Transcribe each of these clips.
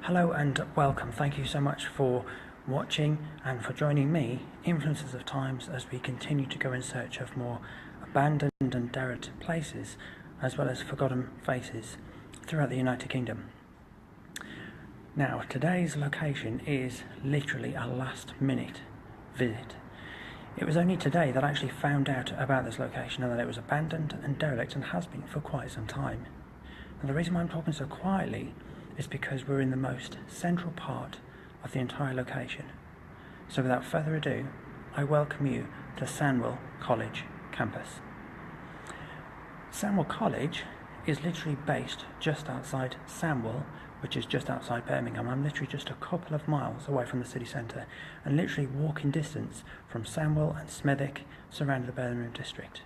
Hello and welcome. Thank you so much for watching and for joining me, Influences of Times, as we continue to go in search of more abandoned and derelict places, as well as forgotten faces throughout the United Kingdom. Now, today's location is literally a last-minute visit. It was only today that I actually found out about this location and that it was abandoned and derelict and has been for quite some time. And the reason why I'm talking so quietly is because we're in the most central part of the entire location. So without further ado, I welcome you to Sandwell College campus. Sandwell College is literally based just outside Sandwell, which is just outside Birmingham. I'm literally just a couple of miles away from the city centre and literally walking distance from Sandwell and Smethwick surrounding the Birmingham district.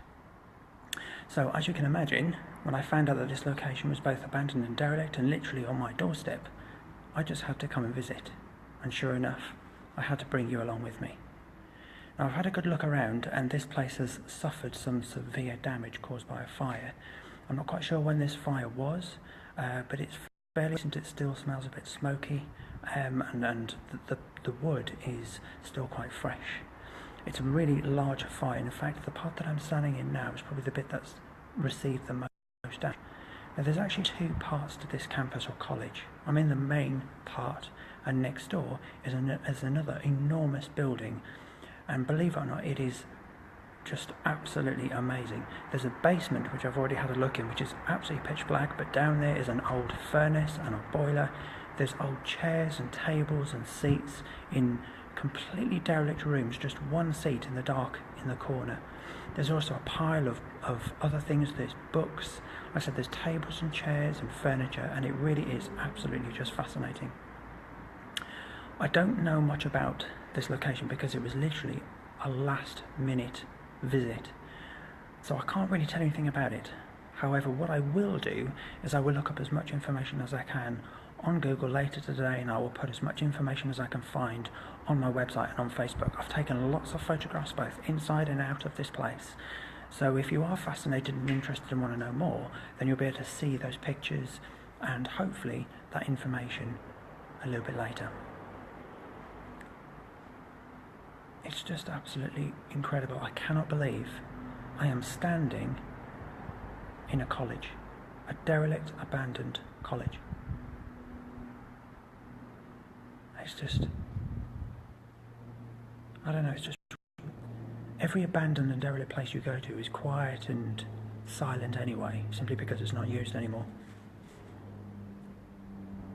So as you can imagine, when I found out that this location was both abandoned and derelict and literally on my doorstep, I just had to come and visit. And sure enough, I had to bring you along with me. Now I've had a good look around and this place has suffered some severe damage caused by a fire. I'm not quite sure when this fire was, but it's fairly recent. It still smells a bit smoky, and the wood is still quite fresh. It's a really large fire. In fact, the part that I'm standing in now is probably the bit that's received the most damage. Now, there's actually two parts to this campus or college. I'm in the main part, and next door is another enormous building. And believe it or not, it is just absolutely amazing. There's a basement, which I've already had a look in, which is absolutely pitch black, but down there is an old furnace and a boiler. There's old chairs and tables and seats in completely derelict rooms, just one seat in the dark in the corner. There's also a pile of other things. There's books. Like I said, there's tables and chairs and furniture, and it really is absolutely just fascinating. I don't know much about this location because it was literally a last minute visit, so I can't really tell you anything about it. However, what I will do is I will look up as much information as I can on Google later today, and I will put as much information as I can find on my website and on Facebook. I've taken lots of photographs both inside and out of this place, so if you are fascinated and interested and want to know more, then you'll be able to see those pictures and hopefully that information a little bit later. It's just absolutely incredible. I cannot believe I am standing in a college, a derelict, abandoned college. It's just, I don't know, it's just, every abandoned and derelict place you go to is quiet and silent anyway, simply because it's not used anymore.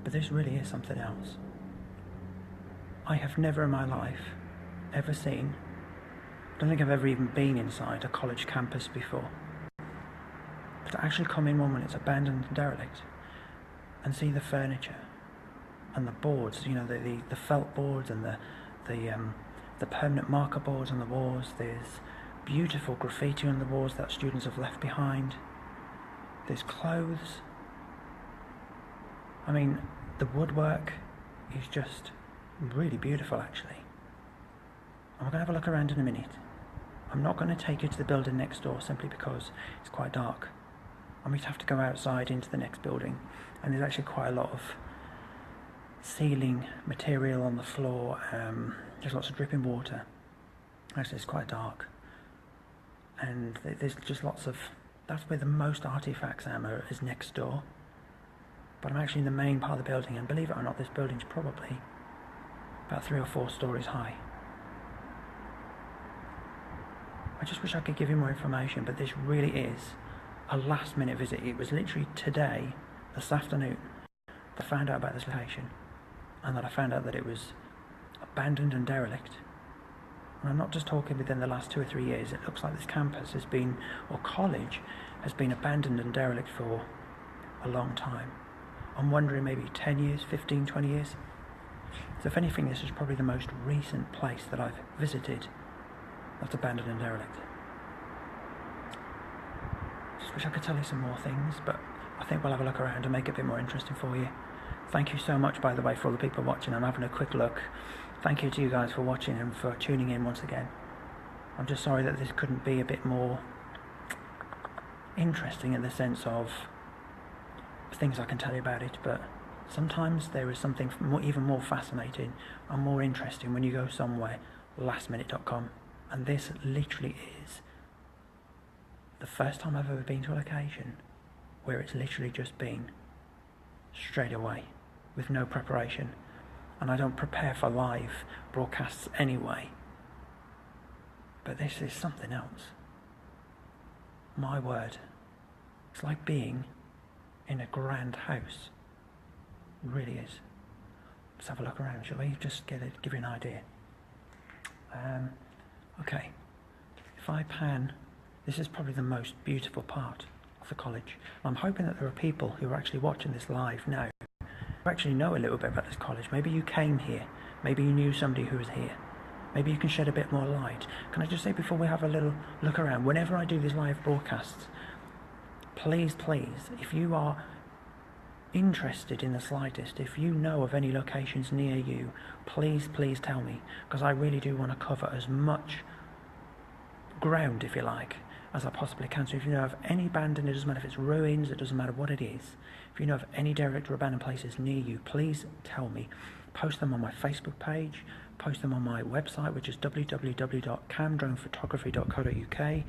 But this really is something else. I have never in my life ever seen, I don't think I've ever even been inside a college campus before. But to actually come in one when it's abandoned and derelict and see the furniture and the boards, you know, the felt boards and the permanent marker boards on the walls. There's beautiful graffiti on the walls that students have left behind. There's clothes. I mean, the woodwork is just really beautiful, actually. I'm going to have a look around in a minute. I'm not going to take you to the building next door simply because it's quite dark. I'm going to have to go outside into the next building, and there's actually quite a lot of ceiling material on the floor. There's lots of dripping water. Actually, it's quite dark, and there's just lots of, that's where the most artifacts is next door. But I'm actually in the main part of the building, and believe it or not, this building's probably about 3 or 4 stories high. I just wish I could give you more information, but this really is a last minute visit. It was literally today, this afternoon, that I found out about this location, and that I found out that it was abandoned and derelict. And I'm not just talking within the last 2 or 3 years. It looks like this campus has been, or college, has been abandoned and derelict for a long time. I'm wondering maybe 10 years, 15, 20 years. So if anything, this is probably the most recent place that I've visited that's abandoned and derelict. Just wish I could tell you some more things, but I think we'll have a look around and make it a bit more interesting for you. Thank you so much, by the way, for all the people watching. I'm having a quick look. Thank you to you guys for watching and for tuning in once again. I'm just sorry that this couldn't be a bit more interesting in the sense of things I can tell you about it, but Sometimes there is something even more fascinating and more interesting when you go somewhere, lastminute.com, and this literally is the first time I've ever been to a location where it's literally just been straight away with no preparation, and I don't prepare for live broadcasts anyway, but this is something else. My word, it's like being in a grand house. It really is. Let's have a look around, shall we? Just give you an idea. Okay, if I pan, this is probably the most beautiful part of the college. I'm hoping that there are people who are actually watching this live now who actually know a little bit about this college. Maybe you came here, maybe you knew somebody who was here. Maybe you can shed a bit more light. Can I just say before we have a little look around, whenever I do these live broadcasts, please, if you are interested in the slightest, if you know of any locations near you, please tell me, because I really do want to cover as much ground, if you like, as I possibly can. So if you know of any abandoned, it doesn't matter if it's ruins, it doesn't matter what it is, if you know of any derelict or abandoned places near you, please tell me. Post them on my Facebook page, post them on my website, which is www.camdronephotography.co.uk.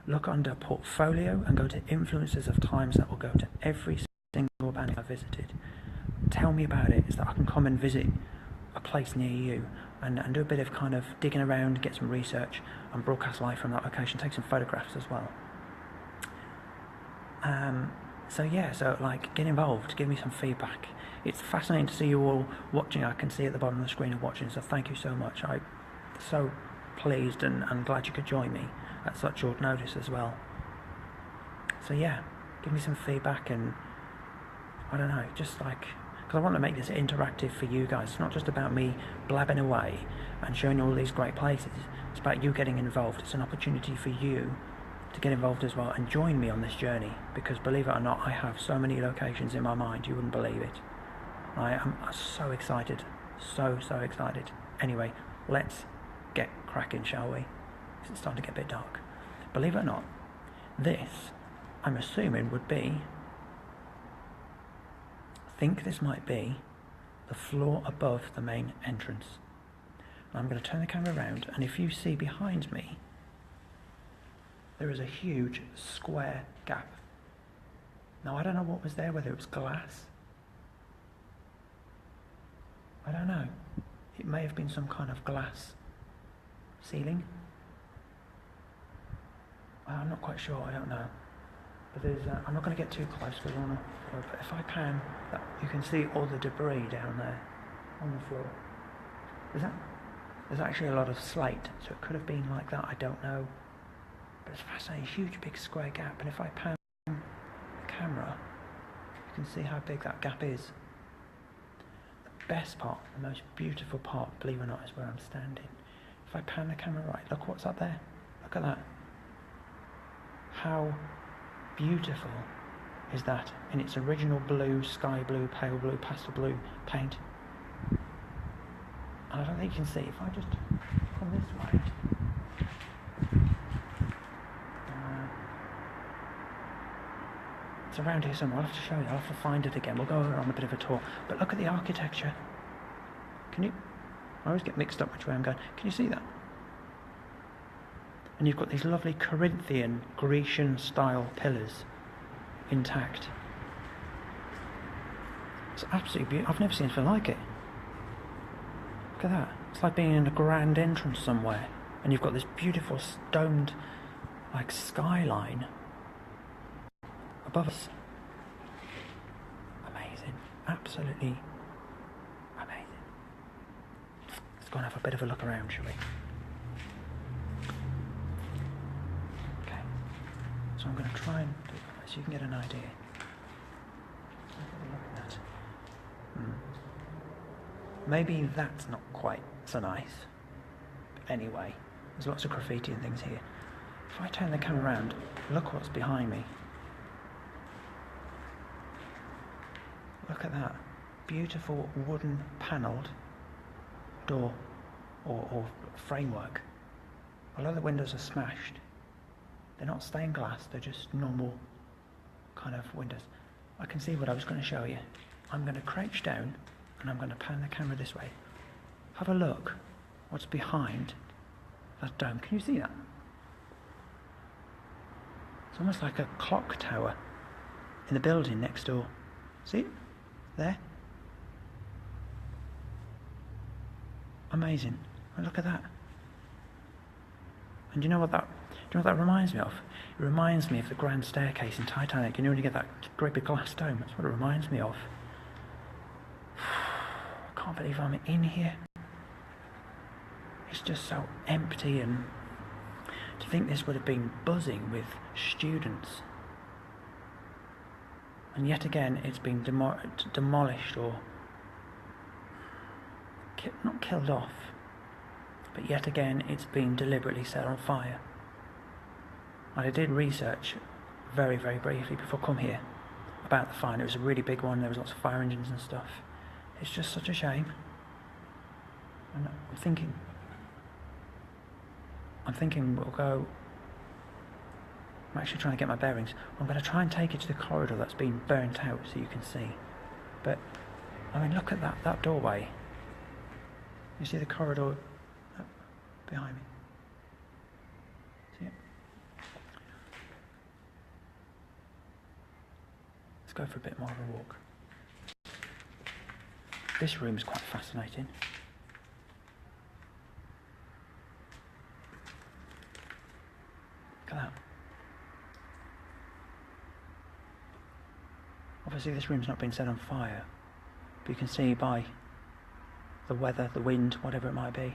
Look under portfolio and go to influences of times. That will go to every single abandoned I've visited. Tell me about it, so that I can come and visit a place near you and do a bit of kind of digging around, get some research and broadcast live from that location, take some photographs as well. So like, get involved, give me some feedback. It's fascinating to see you all watching. I can see at the bottom of the screen of watching, so thank you so much. I'm so pleased and glad you could join me at such short notice as well. So yeah, give me some feedback, and I don't know, just like, because I want to make this interactive for you guys. It's not just about me blabbing away and showing you all these great places. It's about you getting involved. It's an opportunity for you to get involved as well and join me on this journey, because believe it or not, I have so many locations in my mind, you wouldn't believe it. I am so excited, so excited. Anyway, let's get cracking, shall we? It's starting to get a bit dark. Believe it or not, this, I'm assuming, would be, I think this might be the floor above the main entrance. And I'm going to turn the camera around, and if you see behind me, there is a huge square gap. Now I don't know what was there, whether it was glass. I don't know. It may have been some kind of glass ceiling. I'm not quite sure, I don't know. But there's, I'm not going to get too close because I want to, but if I pan, you can see all the debris down there on the floor. There's actually a lot of slate, so it could have been like that, I don't know. But it's fascinating, huge big square gap, and if I pan the camera, you can see how big that gap is. The best part, the most beautiful part, believe it or not, is where I'm standing. If I pan the camera right, look what's up there. Look at that. How beautiful is that in its original blue, sky blue, pale blue, pastel blue paint. And I don't think you can see, if I just come this way, it's around here somewhere. I'll have to show you, I'll have to find it again. We'll go on a bit of a tour. But look at the architecture. Can you, I always get mixed up which way I'm going. Can you see that? And you've got these lovely Corinthian, Grecian style pillars intact. It's absolutely beautiful. I've never seen anything like it. Look at that. It's like being in a grand entrance somewhere, and you've got this beautiful domed like skyline above us. Amazing. Absolutely amazing. Let's go and have a bit of a look around, shall we? Okay. So I'm going to try and do it so you can get an idea. Look at that. Maybe that's not quite so nice. But anyway, there's lots of graffiti and things here. If I turn the camera around, look what's behind me. Look at that. Beautiful wooden panelled door or framework. Although the windows are smashed, they're not stained glass, they're just normal kind of windows. I can see what I was going to show you. I'm going to crouch down and I'm going to pan the camera this way. Have a look what's behind that dome. Can you see that? It's almost like a clock tower in the building next door. See it? There? Amazing. Oh, look at that. And do you know what that reminds me of? It reminds me of the grand staircase in Titanic. You know when you get that great big glass dome? That's what it reminds me of. I can't believe I'm in here. It's just so empty, and to think this would have been buzzing with students. And yet again, it's been demolished or not killed off, but yet again, it's been deliberately set on fire. I did research very, very briefly before I come here about the fire. It was a really big one. There was lots of fire engines and stuff. It's just such a shame. And I'm thinking we'll go. I'm actually trying to get my bearings. I'm going to try and take it to the corridor that's been burnt out so you can see. But I mean, look at that doorway. You see the corridor behind me? See it? Let's go for a bit more of a walk. This room is quite fascinating. Look at that. Obviously this room's not been set on fire, but you can see by the weather, the wind, whatever it might be,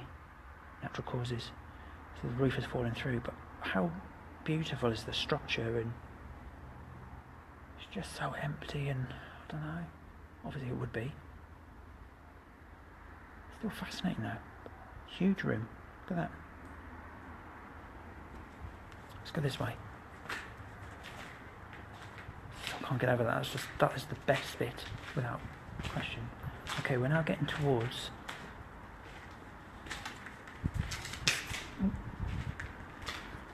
natural causes. So the roof has fallen through, but how beautiful is the structure, and it's just so empty, and I don't know, obviously it would be. Still fascinating though. Huge room. Look at that. Let's go this way. I can't get over that. That is the best bit, without question. Okay, we're now getting towards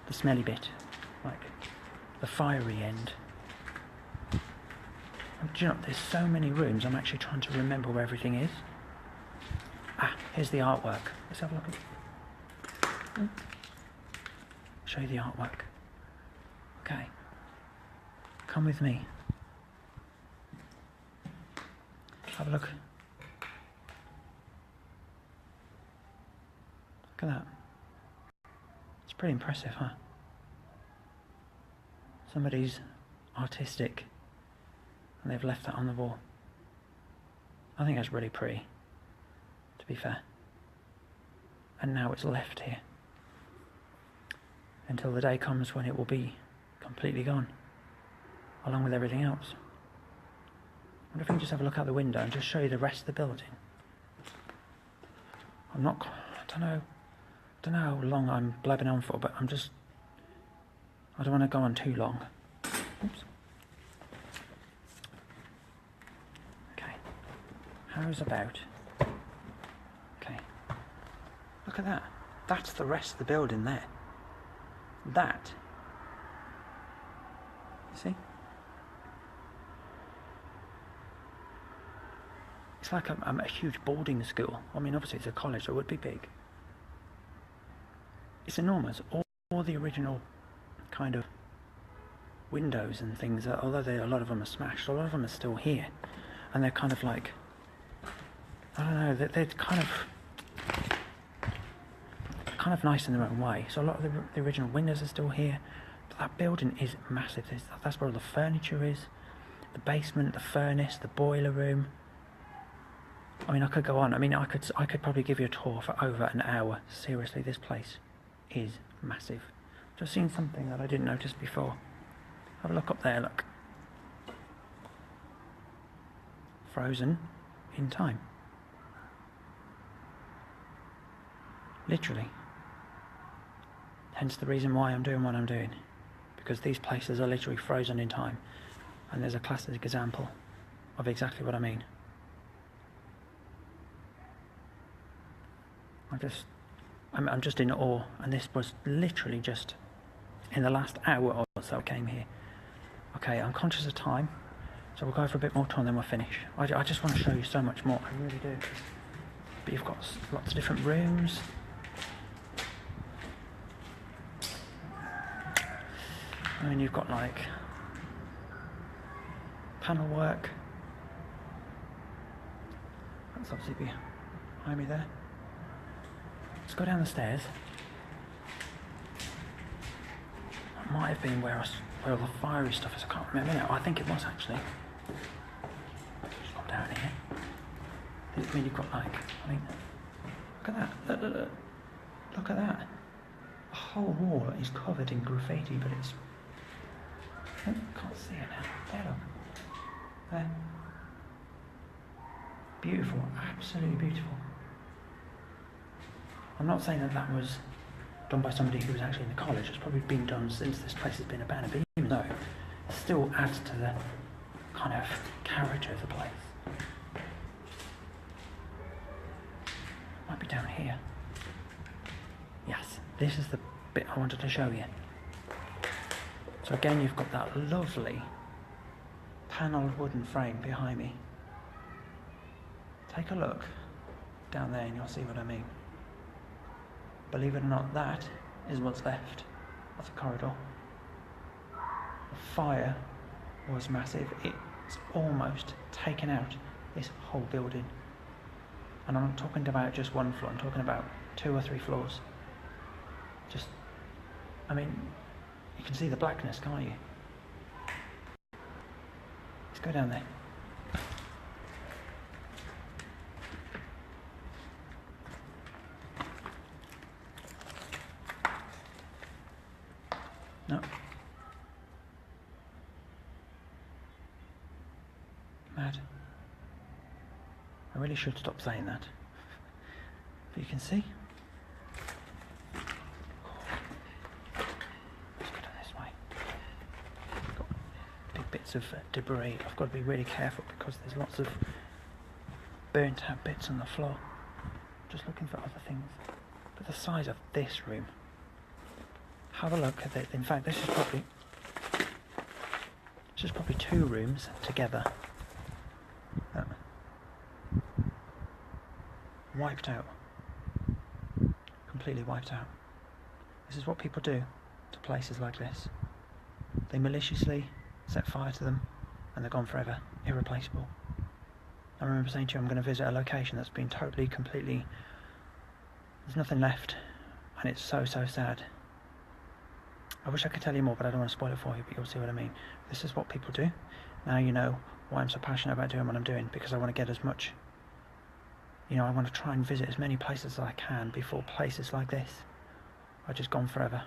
the smelly bit, like the fiery end. And do you know, there's so many rooms, I'm actually trying to remember where everything is. Ah, here's the artwork. Let's have a look at it. Show you the artwork. Okay. Come with me. Have a look. Look at that. It's pretty impressive, huh? Somebody's artistic and they've left that on the wall. I think that's really pretty, to be fair. And now it's left here until the day comes when it will be completely gone, along with everything else. I wonder if we can just have a look out the window and just show you the rest of the building. I don't know how long I'm blabbing on for, but I don't want to go on too long. Oops. Okay, how's about, okay, look at that. That's the rest of the building there. That, you see? It's like a huge boarding school. I mean, obviously it's a college, so it would be big. It's enormous. All the original kind of windows and things, although a lot of them are smashed, a lot of them are still here. And they're kind of like, I don't know, they're kind of nice in their own way. So a lot of the original windows are still here. But that building is massive. That's where all the furniture is. The basement, the furnace, the boiler room. I mean, I could go on. I mean, I could probably give you a tour for over an hour. Seriously, this place is massive. Just seen something that I didn't notice before. Have a look up there, look. Frozen in time. Literally. Hence the reason why I'm doing what I'm doing. Because these places are literally frozen in time. And there's a classic example of exactly what I mean. I'm just in awe, and this was literally just in the last hour or so I came here. Okay, I'm conscious of time, So we'll go for a bit more tour and then we'll finish. I just want to show you so much more, I really do. But you've got lots of different rooms. I mean, you've got like panel work. That's obviously behind me there. Let's go down the stairs. That might have been where all the fiery stuff is. I can't remember now. I think it was actually. Just go down here. I mean, you've got like, I mean, look at that. Look at that. The whole wall is covered in graffiti, but it's. I can't see it now. There, look. There. Beautiful, absolutely beautiful. I'm not saying that that was done by somebody who was actually in the college. It's probably been done since this place has been abandoned, but even though it still adds to the kind of character of the place. Might be down here. Yes, this is the bit I wanted to show you. So again, you've got that lovely panelled wooden frame behind me. Take a look down there and you'll see what I mean. Believe it or not, that is what's left of the corridor. The fire was massive. It's almost taken out this whole building. And I'm not talking about just one floor, I'm talking about 2 or 3 floors. Just, I mean, you can see the blackness, can't you? Let's go down there. No. Mad. I really should stop saying that. But you can see. Let's go down this way. Got big bits of debris. I've got to be really careful because there's lots of burnt out bits on the floor. Just looking for other things. But the size of this room. Have a look at it. In fact, this is probably 2 rooms together. Wiped out. Completely wiped out. This is what people do to places like this. They maliciously set fire to them and they're gone forever. Irreplaceable. I remember saying to you I'm going to visit a location that's been totally, completely... There's nothing left. And it's so, so sad. I wish I could tell you more, but I don't want to spoil it for you, but you'll see what I mean. This is what people do. Now you know why I'm so passionate about doing what I'm doing, because I want to get as much, I want to try and visit as many places as I can before places like this are just gone forever.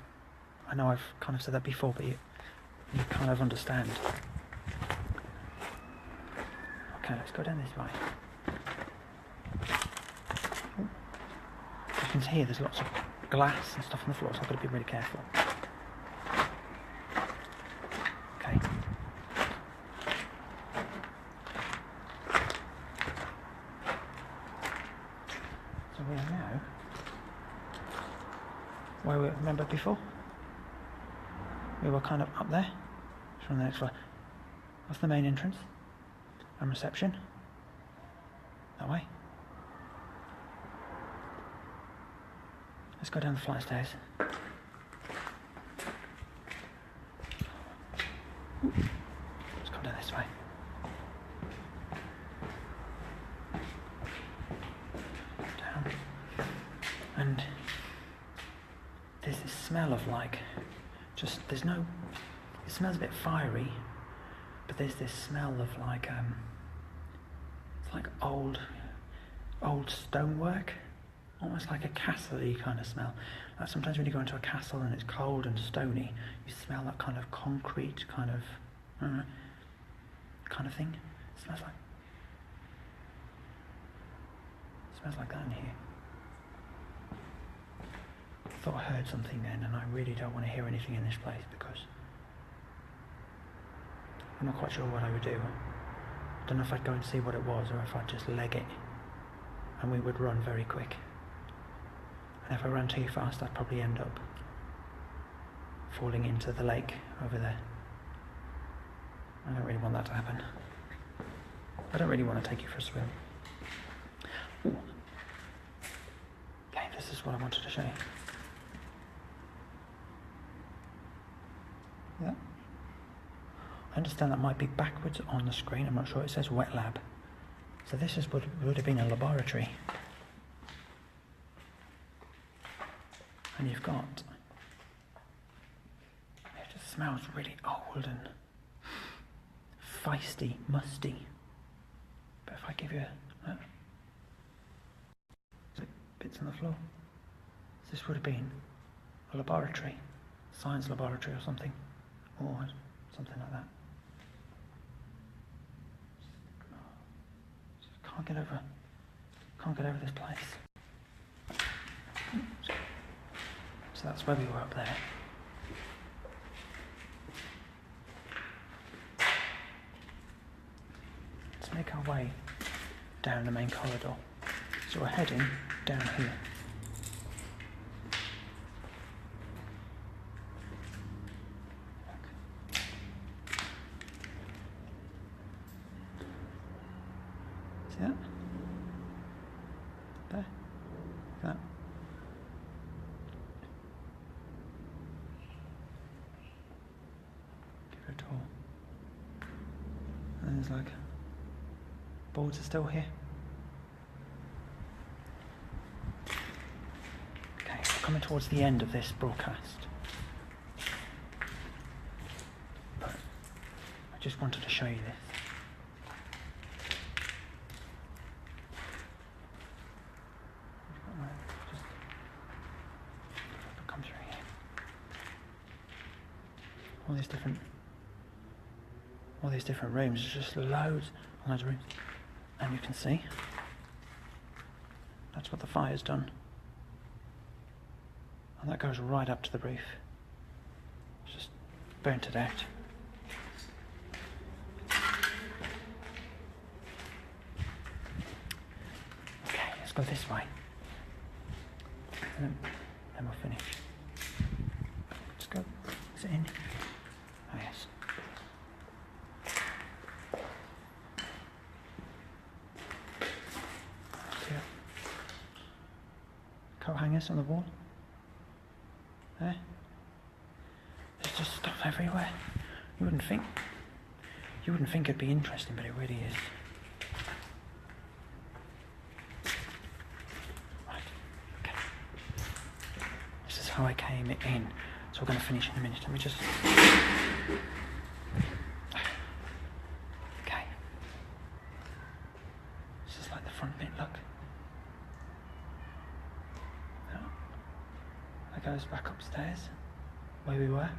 I know I've kind of said that before, but you kind of understand. Okay, let's go down this way. Oh. You can see there's lots of glass and stuff on the floor, so I've got to be really careful. We are now where we remember before. We were kind of up there. It's from the next floor. That's the main entrance and reception. That way. Let's go down the flight of stairs. Let's come down this way. And there's this smell of like, it smells a bit fiery, but there's this smell of like, it's like old stonework, almost like a castle-y kind of smell. Like sometimes when you go into a castle and it's cold and stony, you smell that kind of concrete kind of thing. It smells like that in here. I thought I heard something then, and I really don't want to hear anything in this place because I'm not quite sure what I would do. I don't know if I'd go and see what it was or if I'd just leg it and we would run very quick. And if I ran too fast, I'd probably end up falling into the lake over there. I don't really want that to happen. I don't really want to take you for a swim. Ooh. Okay, this is what I wanted to show you. Yeah. I understand that might be backwards on the screen. I'm not sure. It says wet lab. So this is would have been a laboratory. And you've got, it just smells really old and feisty, musty. But if I give you bits on the floor, this would have been a laboratory, science laboratory or something, or something like that. Can't get over this place. So that's where we were up there. Let's make our way down the main corridor. So we're heading down here. See that? There? That? Give it a tour. And there's like, boards are still here. Okay, we're coming towards the end of this broadcast. But I just wanted to show you this. Come through here. All these different rooms. There's just loads on those rooms, and you can see that's what the fire's done, and that goes right up to the roof. It's just burnt it out. Okay, let's go this way, and then we'll finish. Let's go. Is it in? Oh yes. Coat hangers on the wall. There. There's just stuff everywhere. You wouldn't think it'd be interesting, but it really is. Right. Okay. This is how I came in. So we're going to finish in a minute. Let me just. Okay. This is like the front bit. Look. That goes back upstairs, where we were.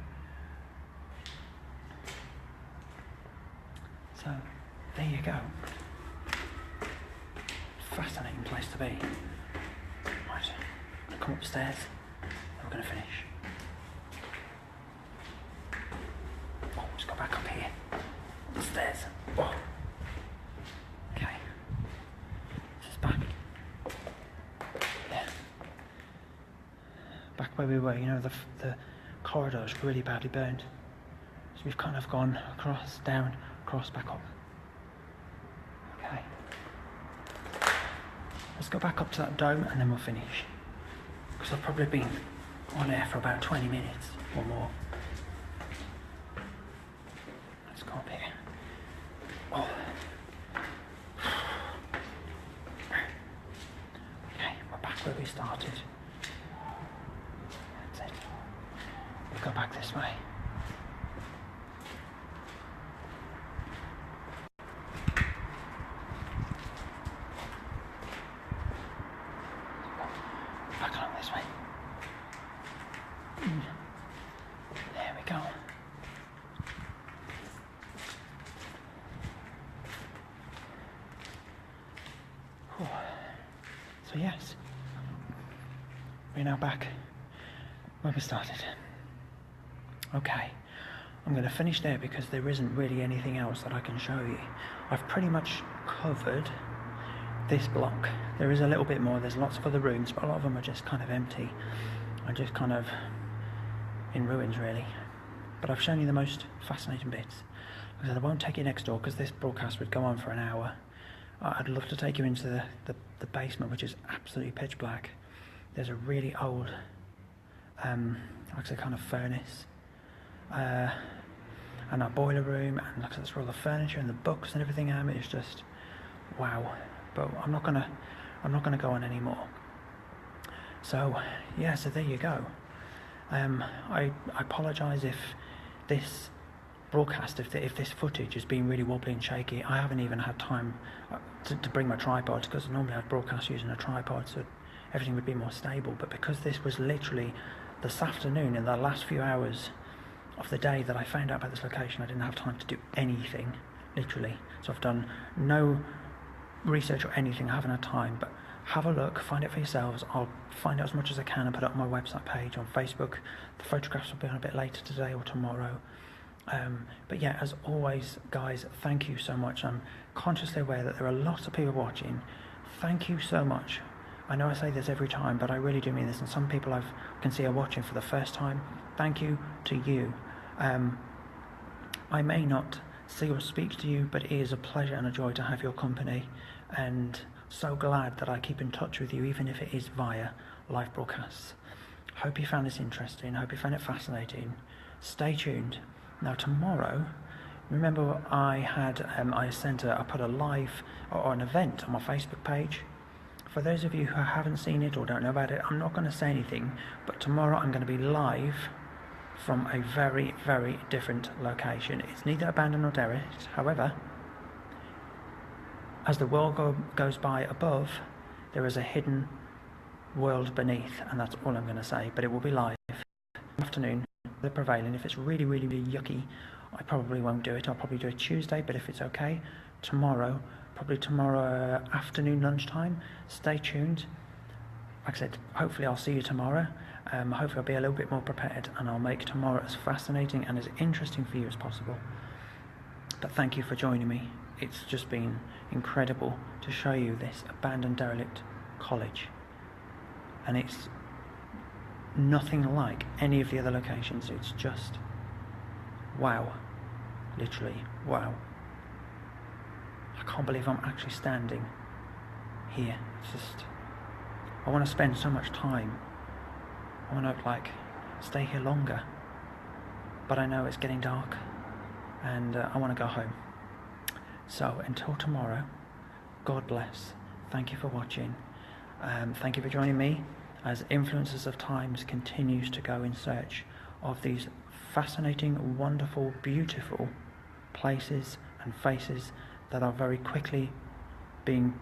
So, there you go. Fascinating place to be. Right, I'll come upstairs, and we're going to finish. Oh, let's go back up here. Upstairs. Oh. Okay. This is back. Back where we were, you know, the corridor is really badly burned. So we've kind of gone across, down, across, back up. Okay. Let's go back up to that dome and then we'll finish. Because I've probably been on air for about 20 minutes or more. Let's go up here. Oh. Okay, we're back where we started. Go back this way. Back along this way. There we go. Whew. So yes, we're now back where we started. Okay, I'm going to finish there because there isn't really anything else that I can show you. I've pretty much covered this block. There is a little bit more, there's lots of other rooms, but a lot of them are just kind of empty and just kind of in ruins really. But I've shown you the most fascinating bits. I said, I won't take you next door because this broadcast would go on for an hour. I'd love to take you into the basement, which is absolutely pitch black. There's a really old, like I said, kind of furnace, and our boiler room, and like I said, that's where all the furniture and the books and everything are. It's just wow. But I'm not gonna go on anymore. So yeah, so there you go. I apologise if this broadcast, if this footage has been really wobbly and shaky. I haven't even had time to bring my tripod, because normally I'd broadcast using a tripod so everything would be more stable. But because this was literally this afternoon, in the last few hours of the day that I found out about this location, I didn't have time to do anything, literally. So I've done no research or anything. I haven't had time, but have a look, find it for yourselves. I'll find out as much as I can and put it on my website page, on Facebook. The photographs will be on a bit later today or tomorrow. But yeah, as always, guys, thank you so much. I'm consciously aware that there are lots of people watching. Thank you so much. I know I say this every time, but I really do mean this, and some people I can see are watching for the first time. Thank you to you. I may not see or speak to you, but it is a pleasure and a joy to have your company, and so glad that I keep in touch with you, even if it is via live broadcasts. Hope you found this interesting. Hope you found it fascinating. Stay tuned. Now tomorrow, remember I put a live or an event on my Facebook page. For those of you who haven't seen it or don't know about it, I'm not going to say anything, but tomorrow I'm going to be live from a very, very different location. It's neither abandoned nor derelict. However, as the world goes by above, there is a hidden world beneath, and that's all I'm going to say. But it will be live afternoon, the prevailing. If it's really, really, really yucky, I probably won't do it. I'll probably do it Tuesday, but if it's okay, probably tomorrow afternoon, lunchtime. Stay tuned. Like I said, hopefully I'll see you tomorrow. Hopefully I'll be a little bit more prepared, and I'll make tomorrow as fascinating and as interesting for you as possible. But thank you for joining me. It's just been incredible to show you this abandoned, derelict college, and it's nothing like any of the other locations. It's just wow, literally wow. I can't believe I'm actually standing here. It's just, I want to spend so much time. I want to stay here longer, but I know it's getting dark, and I want to go home. So until tomorrow, God bless. Thank you for watching. Thank you for joining me as Influencers of Times continues to go in search of these fascinating, wonderful, beautiful places and faces that are very quickly being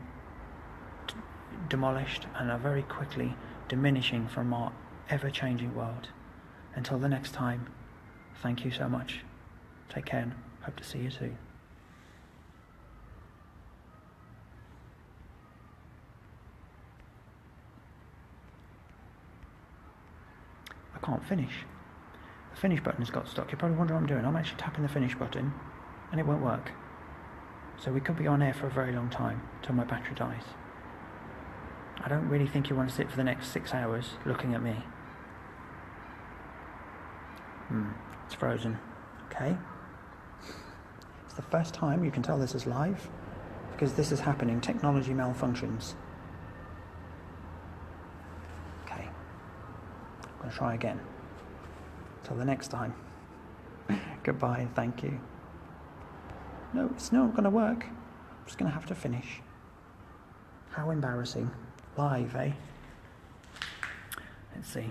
demolished and are very quickly diminishing from our ever-changing world. Until the next time, thank you so much. Take care and hope to see you soon. I can't finish. The finish button has got stuck. You're probably wondering what I'm doing. I'm actually tapping the finish button and it won't work. So we could be on air for a very long time till my battery dies. I don't really think you want to sit for the next 6 hours looking at me. It's frozen. Okay. It's the first time you can tell this is live, because this is happening. Technology malfunctions. Okay. I'm going to try again. Till the next time. Goodbye and thank you. No, it's not going to work. I'm just going to have to finish. How embarrassing. Live, eh? Let's see.